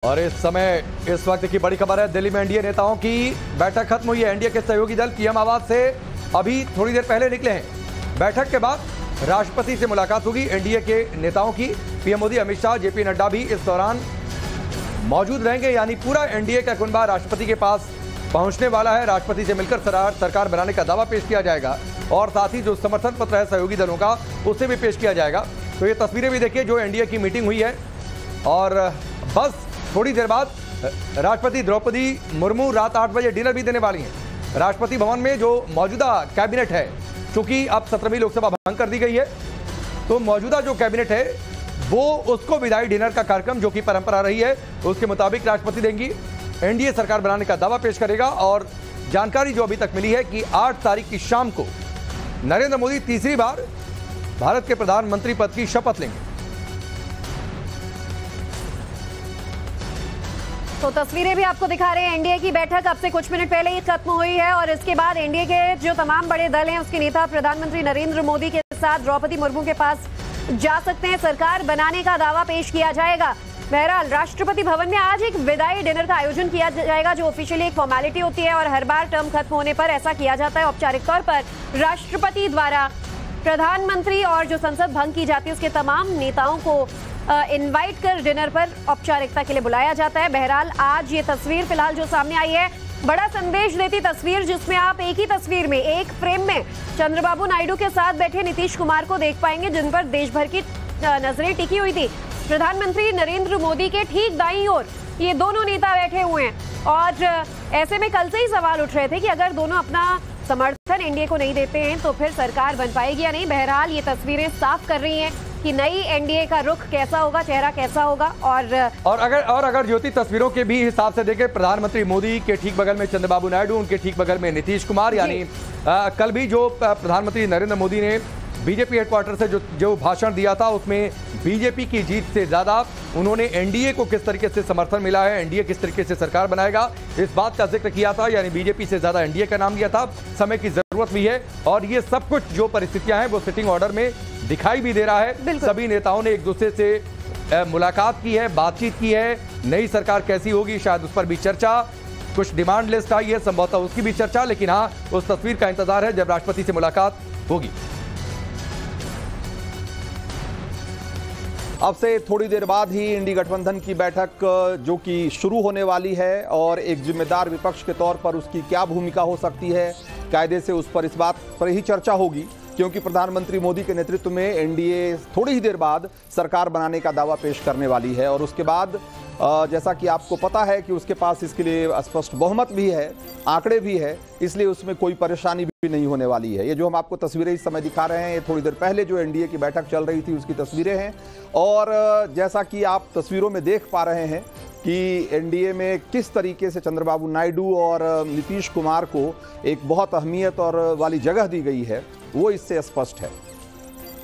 और इस समय इस वक्त की बड़ी खबर है, दिल्ली में एनडीए नेताओं की बैठक खत्म हुई है। एनडीए के सहयोगी दल पीएम आवास से अभी थोड़ी देर पहले निकले हैं। बैठक के बाद राष्ट्रपति से मुलाकात होगी एनडीए के नेताओं की। पीएम मोदी, अमित शाह, जेपी नड्डा भी इस दौरान मौजूद रहेंगे। यानी पूरा एनडीए का कुनबा राष्ट्रपति के पास पहुंचने वाला है। राष्ट्रपति से मिलकर सरकार बनाने का दावा पेश किया जाएगा और साथ ही जो समर्थन पत्र है सहयोगी दलों का उसे भी पेश किया जाएगा। तो ये तस्वीरें भी देखिए जो एनडीए की मीटिंग हुई है। और बस थोड़ी देर बाद राष्ट्रपति द्रौपदी मुर्मू रात 8 बजे डिनर भी देने वाली हैं। राष्ट्रपति भवन में जो मौजूदा कैबिनेट है, चूंकि अब 17वीं लोकसभा भंग कर दी गई है, तो मौजूदा जो कैबिनेट है वो उसको विदाई डिनर का कार्यक्रम जो कि परंपरा रही है उसके मुताबिक राष्ट्रपति देंगी। एनडीए सरकार बनाने का दावा पेश करेगा। और जानकारी जो अभी तक मिली है कि 8 तारीख की शाम को नरेंद्र मोदी तीसरी बार भारत के प्रधानमंत्री पद की शपथ लेंगे। तो तस्वीरें भी आपको दिखा रहे हैं। एनडीए की बैठक अब से कुछ मिनट पहले ही खत्म हुई है और इसके बाद एनडीए के जो तमाम बड़े दल हैं उसके नेता प्रधानमंत्री नरेंद्र मोदी के साथ द्रौपदी मुर्मू के पास जा सकते हैं। सरकार बनाने का दावा पेश किया जाएगा। बहरहाल राष्ट्रपति भवन में आज एक विदाई डिनर का आयोजन किया जाएगा जो ऑफिशियली एक फॉर्मेलिटी होती है और हर बार टर्म खत्म होने पर ऐसा किया जाता है। औपचारिक तौर पर राष्ट्रपति द्वारा प्रधानमंत्री और जो संसद भंग की जाती है उसके तमाम नेताओं को इनवाइट कर डिनर पर औपचारिकता के लिए बुलाया जाता है। बहरहाल आज ये तस्वीर फिलहाल जो सामने आई है बड़ा संदेश देती तस्वीर, जिसमें आप एक ही तस्वीर में एक फ्रेम में चंद्रबाबू नायडू के साथ बैठे नीतीश कुमार को देख पाएंगे जिन पर देश भर की नजरें टिकी हुई थी। प्रधानमंत्री नरेंद्र मोदी के ठीक दाईं ओर ये दोनों नेता बैठे हुए हैं और ऐसे में कल से ही सवाल उठ रहे थे कि अगर दोनों अपना समर्थन एनडीए को नहीं देते हैं तो फिर सरकार बन पाएगी या नहीं। बहरहाल ये तस्वीरें साफ कर रही हैं कि नई एनडीए का रुख कैसा होगा, चेहरा कैसा होगा। और अगर ज्योति तस्वीरों के भी हिसाब से देखें, प्रधानमंत्री मोदी के ठीक बगल में चंद्रबाबू नायडू, उनके ठीक बगल में नीतीश कुमार। यानी कल भी जो प्रधानमंत्री नरेंद्र मोदी ने बीजेपी हेडक्वार्टर से जो भाषण दिया था उसमें बीजेपी की जीत से ज्यादा उन्होंने एनडीए को किस तरीके से समर्थन मिला है, एनडीए किस तरीके से सरकार बनाएगा, इस बात का जिक्र किया था। यानी बीजेपी से ज्यादा एनडीए का नाम लिया था। समय की जरूरत भी है और ये सब कुछ जो परिस्थितियां हैं वो सिटिंग ऑर्डर में दिखाई भी दे रहा है। सभी नेताओं ने एक दूसरे से मुलाकात की है, बातचीत की है। नई सरकार कैसी होगी शायद उस पर भी चर्चा, कुछ डिमांड लिस्ट आई है संभवतः उसकी भी चर्चा। लेकिन हाँ, उस तस्वीर का इंतजार है जब राष्ट्रपति से मुलाकात होगी। अब से थोड़ी देर बाद ही इंडी गठबंधन की बैठक जो कि शुरू होने वाली है और एक जिम्मेदार विपक्ष के तौर पर उसकी क्या भूमिका हो सकती है, कायदे से उस पर इस बात पर ही चर्चा होगी क्योंकि प्रधानमंत्री मोदी के नेतृत्व में एनडीए थोड़ी ही देर बाद सरकार बनाने का दावा पेश करने वाली है। और उसके बाद जैसा कि आपको पता है कि उसके पास इसके लिए स्पष्ट बहुमत भी है, आंकड़े भी है, इसलिए उसमें कोई परेशानी भी नहीं होने वाली है। ये जो हम आपको तस्वीरें इस समय दिखा रहे हैं ये थोड़ी देर पहले जो एनडीए की बैठक चल रही थी उसकी तस्वीरें हैं। और जैसा कि आप तस्वीरों में देख पा रहे हैं कि एनडीए में किस तरीके से चंद्रबाबू नायडू और नीतीश कुमार को एक बहुत अहमियत और वाली जगह दी गई है वो इससे स्पष्ट है।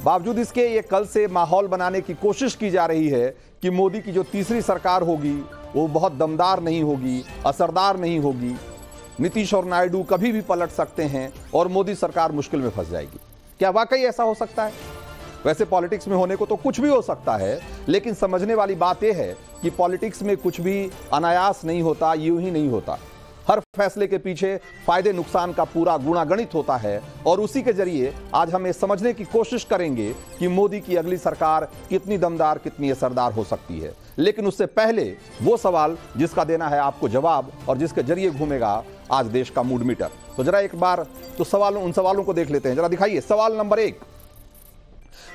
बावजूद इसके ये कल से माहौल बनाने की कोशिश की जा रही है कि मोदी की जो तीसरी सरकार होगी वो बहुत दमदार नहीं होगी, असरदार नहीं होगी। नीतीश और नायडू कभी भी पलट सकते हैं और मोदी सरकार मुश्किल में फंस जाएगी। क्या वाकई ऐसा हो सकता है? वैसे पॉलिटिक्स में होने को तो कुछ भी हो सकता है, लेकिन समझने वाली बात यह है कि पॉलिटिक्स में कुछ भी अनायास नहीं होता, यूं ही नहीं होता। हर फैसले के पीछे फायदे नुकसान का पूरा गुणागणित होता है और उसी के जरिए आज हम ये समझने की कोशिश करेंगे कि मोदी की अगली सरकार कितनी दमदार, कितनी असरदार हो सकती है। लेकिन उससे पहले वो सवाल जिसका देना है आपको जवाब और जिसके जरिए घूमेगा आज देश का मूड मीटर। तो जरा एक बार तो उन सवालों को देख लेते हैं। जरा दिखाइए। सवाल नंबर 1,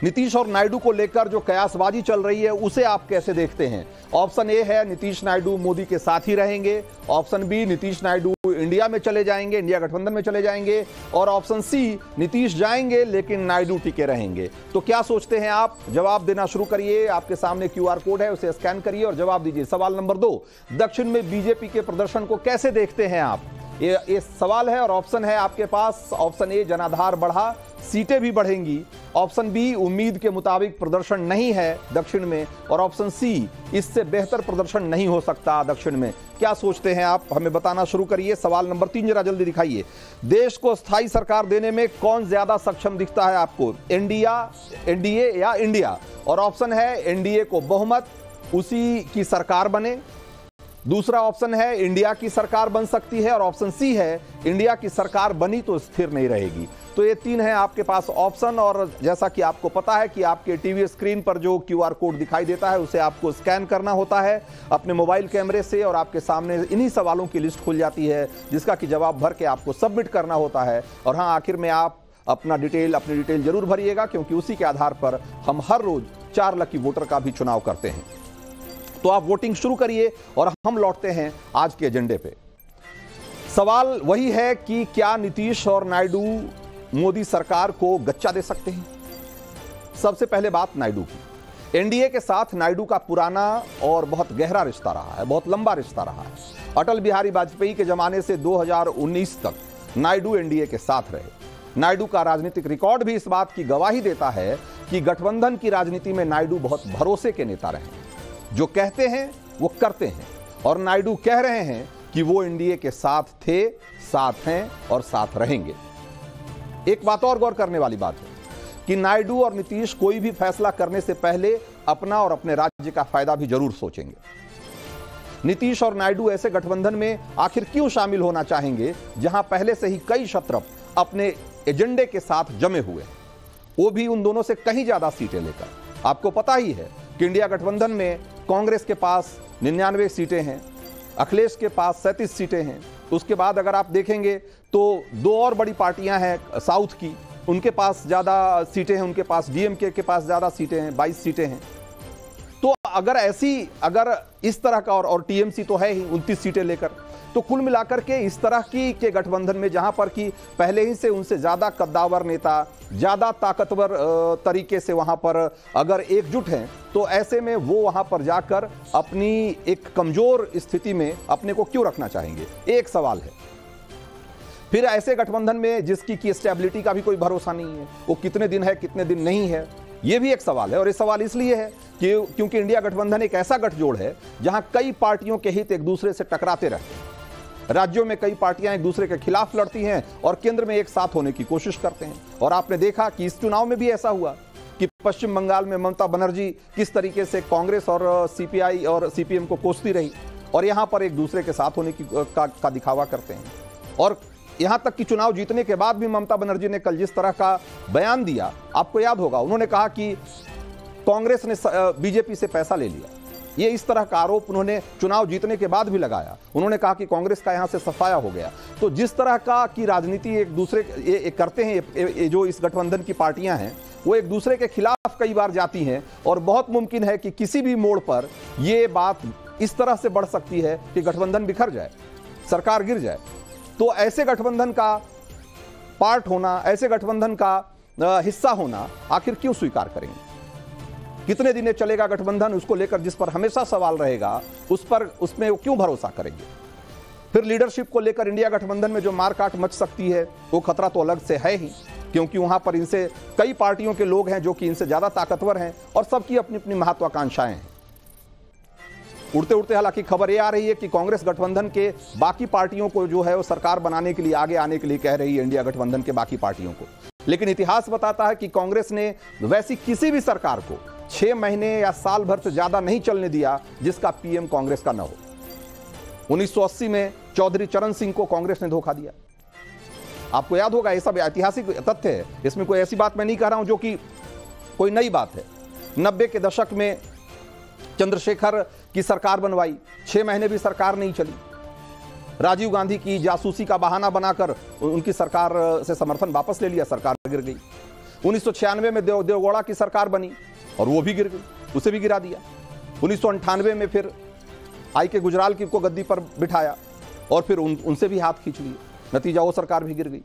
नीतीश और नायडू को लेकर जो कयासबाजी चल रही है उसे आप कैसे देखते हैं? ऑप्शन ए है नीतीश नायडू मोदी के साथ ही रहेंगे, option B Nitish Naidu India में चले जाएंगे, इंडिया गठबंधन में चले जाएंगे, और ऑप्शन सी नीतीश जाएंगे लेकिन नायडू टिके रहेंगे। तो क्या सोचते हैं आप? जवाब देना शुरू करिए। आपके सामने क्यूआर कोड है, उसे स्कैन करिए और जवाब दीजिए। सवाल नंबर 2, दक्षिण में बीजेपी के प्रदर्शन को कैसे देखते हैं आप? ये सवाल है और ऑप्शन है आपके पास। ऑप्शन ए, जनाधार बढ़ा, सीटें भी बढ़ेंगी। ऑप्शन बी, उम्मीद के मुताबिक प्रदर्शन नहीं है दक्षिण में, और ऑप्शन सी, इससे बेहतर प्रदर्शन नहीं हो सकता दक्षिण में। क्या सोचते हैं आप? हमें बताना शुरू करिए। सवाल नंबर 3 जरा जल्दी दिखाइए। देश को स्थायी सरकार देने में कौन ज्यादा सक्षम दिखता है आपको, एनडीए या इंडिया? और ऑप्शन है एनडीए को बहुमत, उसी की सरकार बने, दूसरा ऑप्शन है इंडिया की सरकार बन सकती है और ऑप्शन सी है इंडिया की सरकार बनी तो स्थिर नहीं रहेगी। तो ये तीन है आपके पास ऑप्शन, और जैसा कि आपको पता है कि आपके टीवी स्क्रीन पर जो QR कोड दिखाई देता है उसे आपको स्कैन करना होता है अपने मोबाइल कैमरे से, और आपके सामने इन्हीं सवालों की लिस्ट खुल जाती है जिसका कि जवाब भर के आपको सबमिट करना होता है। और हाँ, आखिर में आप अपनी डिटेल जरूर भरिएगा, क्योंकि उसी के आधार पर हम हर रोज 4 लकी वोटर का भी चुनाव करते हैं। तो आप वोटिंग शुरू करिए और हम लौटते हैं आज के एजेंडे पे। सवाल वही है कि क्या नीतीश और नायडू मोदी सरकार को गच्चा दे सकते हैं? सबसे पहले बात नायडू की। एनडीए के साथ नायडू का पुराना और बहुत गहरा रिश्ता रहा है, बहुत लंबा रिश्ता रहा है। अटल बिहारी वाजपेयी के जमाने से 2019 तक नायडू एनडीए के साथ रहे। नायडू का राजनीतिक रिकॉर्ड भी इस बात की गवाही देता है कि गठबंधन की राजनीति में नायडू बहुत भरोसे के नेता रहे। जो कहते हैं वो करते हैं, और नायडू कह रहे हैं कि वो एनडीए के साथ थे, साथ हैं और साथ रहेंगे। एक बात और गौर करने वाली बात है कि नायडू और नीतीश कोई भी फैसला करने से पहले अपना और अपने राज्य का फायदा भी जरूर सोचेंगे। नीतीश और नायडू ऐसे गठबंधन में आखिर क्यों शामिल होना चाहेंगे जहां पहले से ही कई शत्रप अपने एजेंडे के साथ जमे हुए, वो भी उन दोनों से कहीं ज्यादा सीटें लेकर। आपको पता ही है कि इंडिया गठबंधन में कांग्रेस के पास 99 सीटें हैं, अखिलेश के पास 37 सीटें हैं। उसके बाद अगर आप देखेंगे तो 2 और बड़ी पार्टियां हैं साउथ की, उनके पास ज्यादा सीटें हैं, उनके पास डीएमके के पास ज्यादा सीटें हैं, 22 सीटें हैं। तो अगर इस तरह का, और टीएमसी तो है ही 29 सीटें लेकर, तो कुल मिलाकर के इस तरह की के गठबंधन में जहां पर कि पहले ही से उनसे ज्यादा कद्दावर नेता, ज्यादा ताकतवर तरीके से वहां पर अगर एकजुट हैं, तो ऐसे में वो वहां पर जाकर अपनी एक कमजोर स्थिति में अपने को क्यों रखना चाहेंगे? एक सवाल है। फिर ऐसे गठबंधन में जिसकी की स्टेबिलिटी का भी कोई भरोसा नहीं है, वो कितने दिन है कितने दिन नहीं है, ये भी एक सवाल है। और ये सवाल इसलिए है कि क्योंकि इंडिया गठबंधन एक ऐसा गठजोड़ है जहां कई पार्टियों के हित एक दूसरे से टकराते रहते हैं। राज्यों में कई पार्टियां एक दूसरे के खिलाफ लड़ती हैं और केंद्र में एक साथ होने की कोशिश करते हैं। और आपने देखा कि इस चुनाव में भी ऐसा हुआ कि पश्चिम बंगाल में ममता बनर्जी किस तरीके से कांग्रेस और सीपीआई और सीपीएम को कोसती रही, और यहां पर एक दूसरे के साथ होने का दिखावा करते हैं। और यहां तक कि चुनाव जीतने के बाद भी ममता बनर्जी ने कल जिस तरह का बयान दिया, आपको याद होगा, उन्होंने कहा कि कांग्रेस ने बीजेपी से पैसा ले लिया। ये इस तरह का आरोप उन्होंने चुनाव जीतने के बाद भी लगाया। उन्होंने कहा कि कांग्रेस का यहां से सफाया हो गया। तो जिस तरह का की राजनीति एक दूसरे करते हैं, जो इस गठबंधन की पार्टियां हैं, वो एक दूसरे के खिलाफ कई बार जाती हैं, और बहुत मुमकिन है कि किसी भी मोड़ पर यह बात इस तरह से बढ़ सकती है कि गठबंधन बिखर जाए, सरकार गिर जाए। तो ऐसे गठबंधन का पार्ट होना, ऐसे गठबंधन का हिस्सा होना आखिर क्यों स्वीकार करेंगे? कितने दिन चलेगा गठबंधन, उसको लेकर जिस पर हमेशा सवाल रहेगा, उसमें क्यों भरोसा करेंगे? फिर लीडरशिप को लेकर इंडिया गठबंधन में जो मारकाट मच सकती है, वो खतरा तो अलग से है ही, क्योंकि वहां पर इनसे कई पार्टियों के लोग हैं जो कि इनसे ज्यादा ताकतवर हैं, और सबकी अपनी अपनी महत्वाकांक्षाएं हैं। उड़ते उड़ते हालांकि खबर यह आ रही है कि कांग्रेस गठबंधन के बाकी पार्टियों को जो है वो सरकार बनाने के लिए आगे आने के लिए कह रही है, इंडिया गठबंधन के बाकी पार्टियों को। लेकिन इतिहास बताता है कि कांग्रेस ने वैसी किसी भी सरकार को 6 महीने या साल भर से ज्यादा नहीं चलने दिया जिसका पीएम कांग्रेस का न हो। 1980 में चौधरी चरण सिंह को कांग्रेस ने धोखा दिया, आपको याद होगा। यह सब ऐतिहासिक तथ्य है, इसमें कोई ऐसी बात मैं नहीं कह रहा हूं जो कि कोई नई बात है। 90 के दशक में चंद्रशेखर की सरकार बनवाई, 6 महीने भी सरकार नहीं चली। राजीव गांधी की जासूसी का बहाना बनाकर उनकी सरकार से समर्थन वापस ले लिया, सरकार गिर गई। 1996 में देवगौड़ा की सरकार बनी और वो भी गिर गई, उसे भी गिरा दिया। 1998 में फिर आई के गुजराल को गद्दी पर बिठाया और फिर उनसे भी हाथ खींच लिए, नतीजा वो सरकार भी गिर गई।